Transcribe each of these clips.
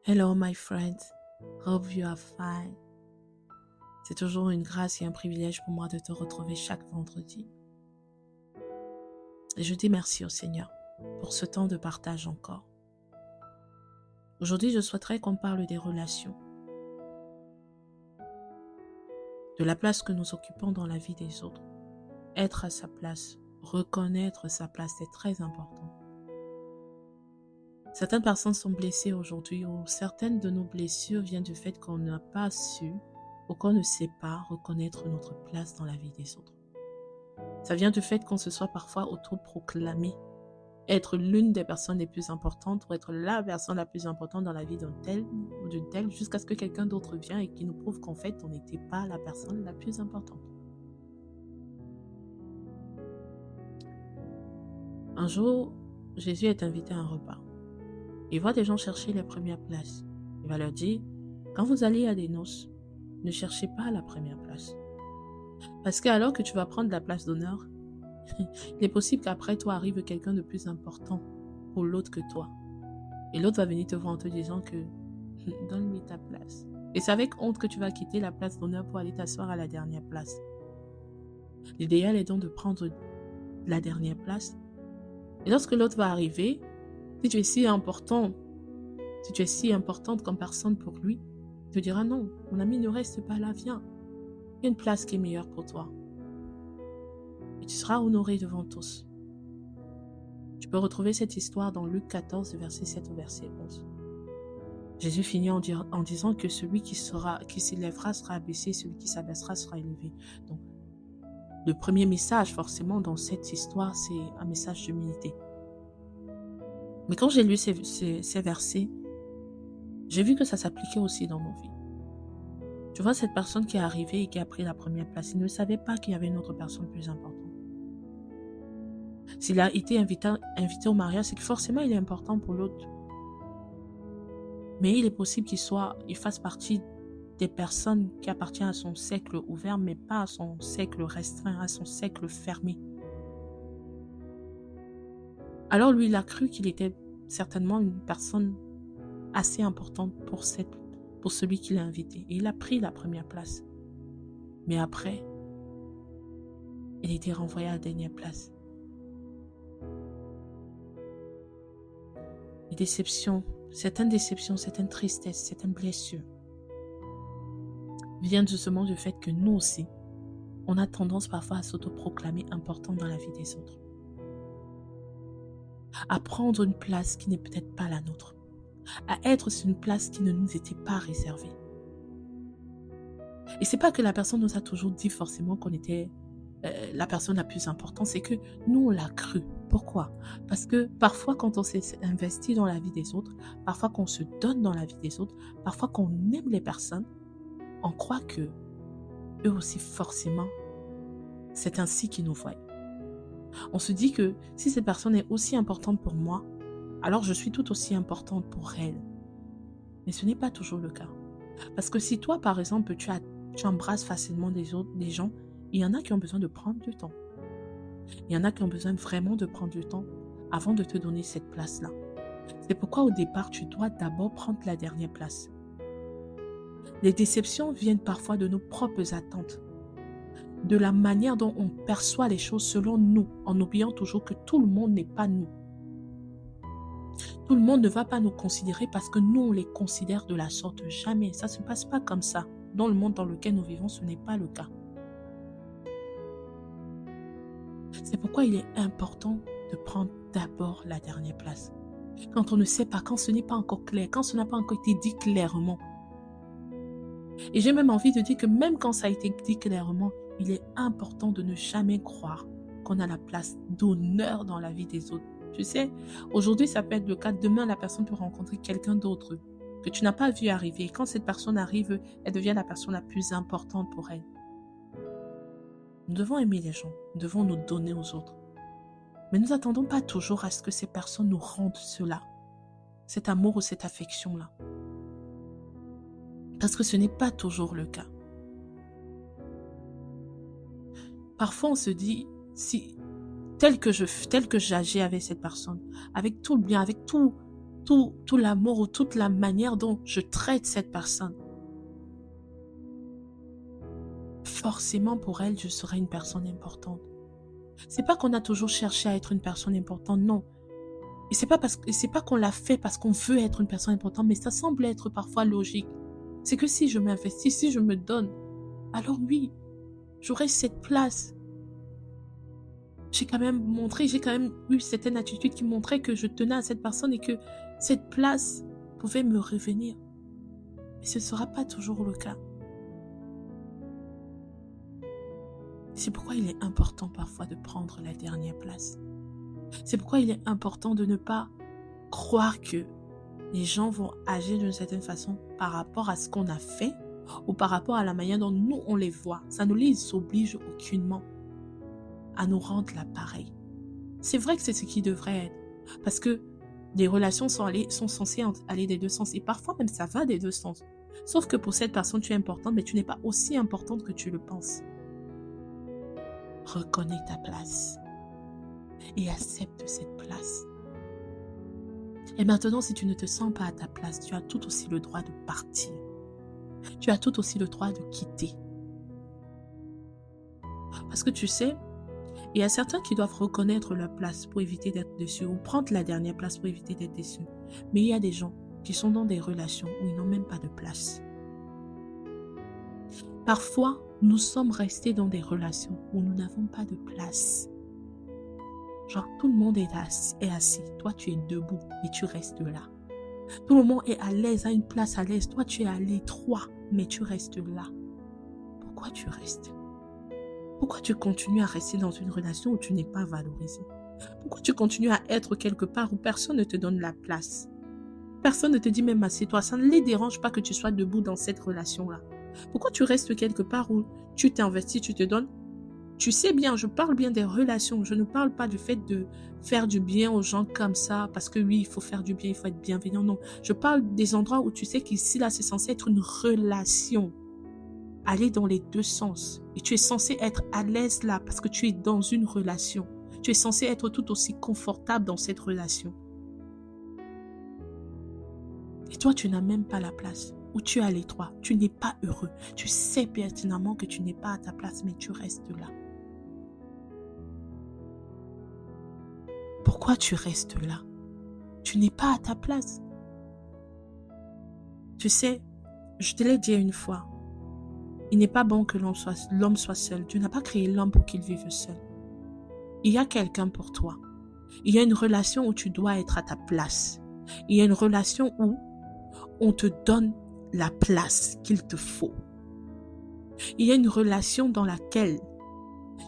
Hello my friends, hope you are fine. C'est toujours une grâce et un privilège pour moi de te retrouver chaque vendredi. Et je dis merci au Seigneur pour ce temps de partage encore. Aujourd'hui, je souhaiterais qu'on parle des relations, de la place que nous occupons dans la vie des autres. Être à sa place, reconnaître sa place, c'est très important. Certaines personnes sont blessées aujourd'hui ou certaines de nos blessures viennent du fait qu'on n'a pas su ou qu'on ne sait pas reconnaître notre place dans la vie des autres. Ça vient du fait qu'on se soit parfois autoproclamé être l'une des personnes les plus importantes ou être la personne la plus importante dans la vie d'un tel ou d'une telle jusqu'à ce que quelqu'un d'autre vienne et qui nous prouve qu'en fait on n'était pas la personne la plus importante. Un jour, Jésus est invité à un repas. Il voit des gens chercher les premières places. Il va leur dire, quand vous allez à des noces, ne cherchez pas la première place. Parce que alors que tu vas prendre la place d'honneur, il est possible qu'après toi arrive quelqu'un de plus important pour l'autre que toi. Et l'autre va venir te voir en te disant que donne-lui ta place. Et c'est avec honte que tu vas quitter la place d'honneur pour aller t'asseoir à la dernière place. L'idéal est donc de prendre la dernière place. Et lorsque l'autre va arriver, si tu es si important, si tu es si importante comme personne pour lui, il te dira non, mon ami ne reste pas là, viens. Il y a une place qui est meilleure pour toi. Et tu seras honoré devant tous. Tu peux retrouver cette histoire dans Luc 14, verset 7 au verset 11. Jésus finit en disant que celui qui s'élèvera sera abaissé, celui qui s'abaissera sera élevé. Donc, le premier message, forcément, dans cette histoire, c'est un message d'humilité. Mais quand j'ai lu ces versets, j'ai vu que ça s'appliquait aussi dans nos vies. Tu vois, cette personne qui est arrivée et qui a pris la première place, il ne savait pas qu'il y avait une autre personne plus importante. S'il a été invité au mariage, c'est que forcément il est important pour l'autre. Mais il est possible qu'il fasse partie des personnes qui appartiennent à son cercle ouvert, mais pas à son cercle restreint, à son cercle fermé. Alors lui, il a cru qu'il était certainement une personne assez importante pour celui qui l'a invité. Et il a pris la première place. Mais après, il a été renvoyé à la dernière place. Les déceptions, certaines tristesses, certaines blessures viennent justement du fait que nous aussi, on a tendance parfois à s'autoproclamer important dans la vie des autres. À prendre une place qui n'est peut-être pas la nôtre. À être sur une place qui ne nous était pas réservée. Et c'est pas que la personne nous a toujours dit forcément qu'on était la personne la plus importante, c'est que nous on l'a cru. Pourquoi? Parce que parfois quand on s'est investi dans la vie des autres, parfois qu'on se donne dans la vie des autres, parfois qu'on aime les personnes, on croit que eux aussi forcément, c'est ainsi qu'ils nous voient. On se dit que si cette personne est aussi importante pour moi, alors je suis tout aussi importante pour elle. Mais ce n'est pas toujours le cas. Parce que si toi, par exemple, tu embrasses facilement des gens, il y en a qui ont besoin de prendre du temps. Il y en a qui ont besoin vraiment de prendre du temps avant de te donner cette place-là. C'est pourquoi au départ, tu dois d'abord prendre la dernière place. Les déceptions viennent parfois de nos propres attentes, de la manière dont on perçoit les choses selon nous, en oubliant toujours que tout le monde n'est pas nous. Tout le monde ne va pas nous considérer parce que nous, on les considère de la sorte. Jamais. Ça ne se passe pas comme ça. Dans le monde dans lequel nous vivons, ce n'est pas le cas. C'est pourquoi il est important de prendre d'abord la dernière place. Quand on ne sait pas, quand ce n'est pas encore clair, quand ce n'a pas encore été dit clairement. Et j'ai même envie de dire que même quand ça a été dit clairement, il est important de ne jamais croire qu'on a la place d'honneur dans la vie des autres. Tu sais, aujourd'hui ça peut être le cas, demain la personne peut rencontrer quelqu'un d'autre que tu n'as pas vu arriver. Et quand cette personne arrive, elle devient la personne la plus importante pour elle. Nous devons aimer les gens, nous devons nous donner aux autres. Mais nous n'attendons pas toujours à ce que ces personnes nous rendent cela, cet amour ou cette affection-là. Parce que ce n'est pas toujours le cas. Parfois on se dit, si tel que j'agis avec cette personne, avec tout le bien, avec tout tout l'amour ou toute la manière dont je traite cette personne, forcément pour elle, je serai une personne importante. C'est pas qu'on a toujours cherché à être une personne importante, non. Et c'est pas qu'on l'a fait parce qu'on veut être une personne importante, mais ça semble être parfois logique. C'est que si je m'investis, si je me donne, alors oui, j'aurai cette place. J'ai quand même eu certaines attitudes qui montraient que je tenais à cette personne et que cette place pouvait me revenir. Mais ce ne sera pas toujours le cas. C'est pourquoi il est important parfois de prendre la dernière place. C'est pourquoi il est important de ne pas croire que les gens vont agir d'une certaine façon par rapport à ce qu'on a fait ou par rapport à la manière dont nous on les voit. Ça ne les oblige aucunement à nous rendre l'appareil. C'est vrai que c'est ce qui devrait être. Parce que les relations sont censées aller des deux sens. Et parfois même ça va des deux sens. Sauf que pour cette personne, tu es importante, mais tu n'es pas aussi importante que tu le penses. Reconnais ta place. Et accepte cette place. Et maintenant, si tu ne te sens pas à ta place, tu as tout aussi le droit de partir. Tu as tout aussi le droit de quitter. Parce que tu sais, il y a certains qui doivent reconnaître leur place pour éviter d'être déçus ou prendre la dernière place pour éviter d'être déçus. Mais il y a des gens qui sont dans des relations où ils n'ont même pas de place. Parfois, nous sommes restés dans des relations où nous n'avons pas de place. Genre, tout le monde est assis. Toi, tu es debout et tu restes là. Tout le monde est à l'aise, a une place à l'aise. Toi, tu es à l'étroit, mais tu restes là. Pourquoi tu restes? Pourquoi tu continues à rester dans une relation où tu n'es pas valorisé? Pourquoi tu continues à être quelque part où personne ne te donne la place? Personne ne te dit même assieds-toi. Ça ne les dérange pas que tu sois debout dans cette relation-là. Pourquoi tu restes quelque part où tu t'investis, tu te donnes? Tu sais bien, je parle bien des relations. Je ne parle pas du fait de faire du bien aux gens comme ça. Parce que oui, il faut faire du bien, il faut être bienveillant. Non, je parle des endroits où tu sais qu'ici, là, c'est censé être une relation. Aller dans les deux sens. Et tu es censé être à l'aise là parce que tu es dans une relation. Tu es censé être tout aussi confortable dans cette relation. Et toi, tu n'as même pas la place. Ou tu es à l'étroit. Tu n'es pas heureux. Tu sais pertinemment que tu n'es pas à ta place, mais tu restes là. Pourquoi tu restes là? Tu n'es pas à ta place. Tu sais, je te l'ai dit une fois. Il n'est pas bon que l'homme soit seul. Dieu n'a pas créé l'homme pour qu'il vive seul. Il y a quelqu'un pour toi. Il y a une relation où tu dois être à ta place. Il y a une relation où on te donne la place qu'il te faut. Il y a une relation dans laquelle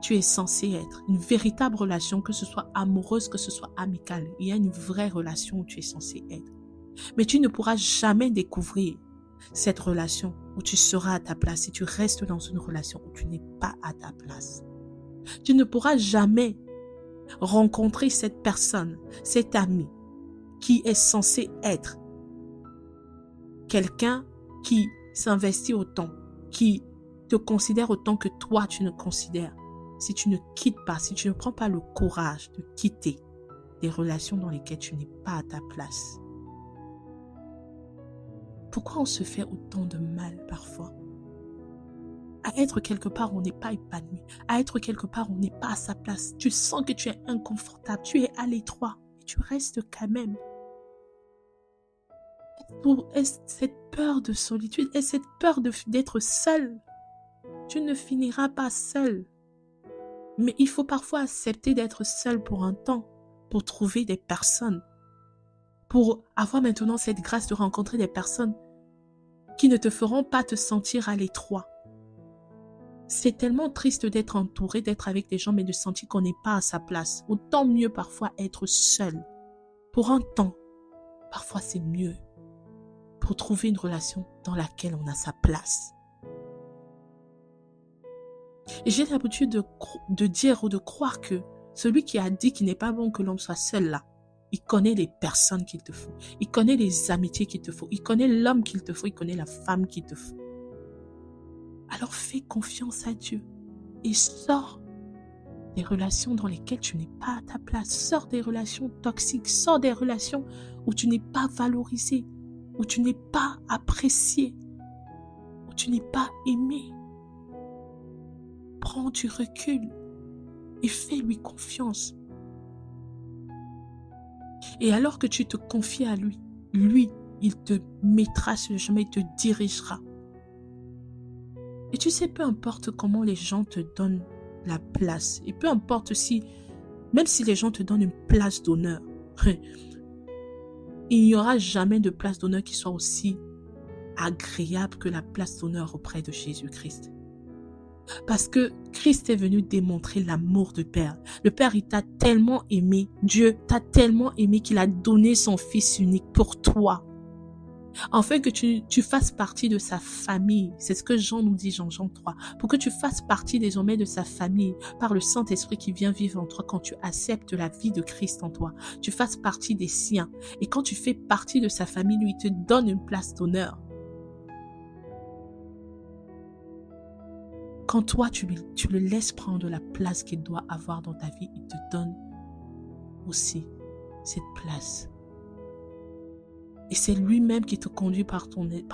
tu es censé être. Une véritable relation, que ce soit amoureuse, que ce soit amicale. Il y a une vraie relation où tu es censé être. Mais tu ne pourras jamais découvrir cette relation où tu seras à ta place si tu restes dans une relation où tu n'es pas à ta place. Tu ne pourras jamais rencontrer cette personne, cet ami qui est censé être quelqu'un qui s'investit autant, qui te considère autant que toi tu ne considères. Si tu ne quittes pas, si tu ne prends pas le courage de quitter des relations dans lesquelles tu n'es pas à ta place. Pourquoi on se fait autant de mal parfois? À être quelque part, on n'est pas épanoui. À être quelque part, on n'est pas à sa place. Tu sens que tu es inconfortable, tu es à l'étroit, mais tu restes quand même. Est-ce cette peur de solitude, est-ce cette peur d'être seul? Tu ne finiras pas seul. Mais il faut parfois accepter d'être seul pour un temps, pour trouver des personnes, pour avoir maintenant cette grâce de rencontrer des personnes qui ne te feront pas te sentir à l'étroit. C'est tellement triste d'être entouré, d'être avec des gens, mais de sentir qu'on n'est pas à sa place. Autant mieux parfois être seul. Pour un temps, parfois c'est mieux pour trouver une relation dans laquelle on a sa place. Et j'ai l'habitude de dire ou de croire que celui qui a dit qu'il n'est pas bon que l'homme soit seul là, il connaît les personnes qu'il te faut. Il connaît les amitiés qu'il te faut. Il connaît l'homme qu'il te faut. Il connaît la femme qu'il te faut. Alors fais confiance à Dieu et sors des relations dans lesquelles tu n'es pas à ta place. Sors des relations toxiques, sors des relations où tu n'es pas valorisé, où tu n'es pas apprécié, où tu n'es pas aimé. Prends du recul et fais-lui confiance. Et alors que tu te confies à lui, il te mettra sur le chemin, il te dirigera. Et tu sais, peu importe comment les gens te donnent la place, et peu importe même si les gens te donnent une place d'honneur, il n'y aura jamais de place d'honneur qui soit aussi agréable que la place d'honneur auprès de Jésus-Christ. Parce que Christ est venu démontrer l'amour du Père. Le Père, il t'a tellement aimé, Dieu t'a tellement aimé qu'il a donné son Fils unique pour toi. Afin que tu fasses partie de sa famille. C'est ce que Jean nous dit, Jean 3. Pour que tu fasses partie désormais de sa famille par le Saint-Esprit qui vient vivre en toi quand tu acceptes la vie de Christ en toi. Tu fasses partie des siens. Et quand tu fais partie de sa famille, lui, il te donne une place d'honneur. Quand toi, tu le laisses prendre la place qu'il doit avoir dans ta vie, il te donne aussi cette place. Et c'est lui-même qui te conduit par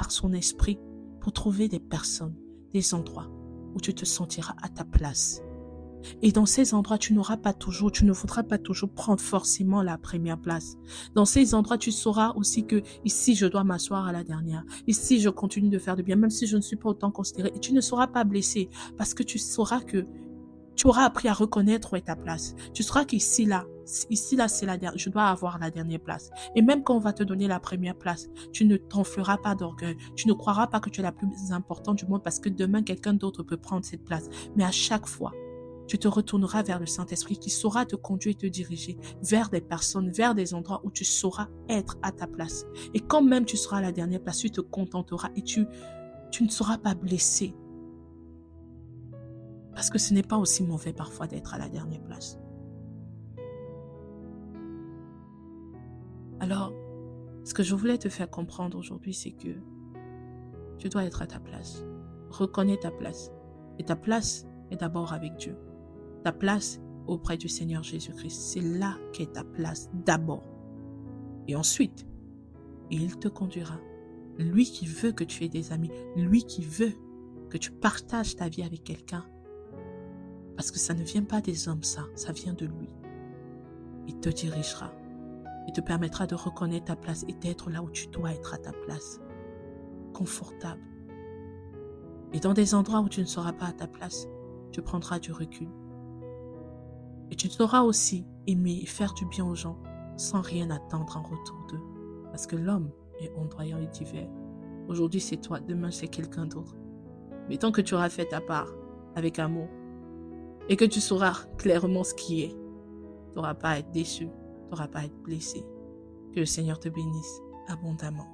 son esprit pour trouver des personnes, des endroits où tu te sentiras à ta place. Et dans ces endroits, tu ne voudras pas toujours prendre forcément la première place. Dans ces endroits, tu sauras aussi que ici, je dois m'asseoir à la dernière. Ici, je continue de faire du bien, même si je ne suis pas autant considérée. Et tu ne seras pas blessé parce que tu sauras que tu auras appris à reconnaître où est ta place. Tu sauras qu'ici, là, c'est la dernière. Je dois avoir la dernière place. Et même quand on va te donner la première place, tu ne t'enfleras pas d'orgueil. Tu ne croiras pas que tu es la plus importante du monde parce que demain, quelqu'un d'autre peut prendre cette place. Mais à chaque fois, tu te retourneras vers le Saint-Esprit qui saura te conduire et te diriger vers des personnes, vers des endroits où tu sauras être à ta place. Et quand même tu seras à la dernière place, tu te contenteras et tu ne seras pas blessé. Parce que ce n'est pas aussi mauvais parfois d'être à la dernière place. Alors, ce que je voulais te faire comprendre aujourd'hui, c'est que tu dois être à ta place. Reconnais ta place. Et ta place est d'abord avec Dieu. Ta place auprès du Seigneur Jésus-Christ. C'est là qu'est ta place d'abord. Et ensuite, il te conduira. Lui qui veut que tu aies des amis. Lui qui veut que tu partages ta vie avec quelqu'un. Parce que ça ne vient pas des hommes, ça vient de lui. Il te dirigera. Il te permettra de reconnaître ta place et d'être là où tu dois être à ta place. Confortable. Et dans des endroits où tu ne seras pas à ta place, tu prendras du recul. Et tu sauras aussi aimer et faire du bien aux gens sans rien attendre en retour d'eux. Parce que l'homme est ondoyant et divers. Aujourd'hui c'est toi, demain c'est quelqu'un d'autre. Mais tant que tu auras fait ta part avec amour et que tu sauras clairement ce qui est, tu n'auras pas à être déçu, tu n'auras pas à être blessé. Que le Seigneur te bénisse abondamment.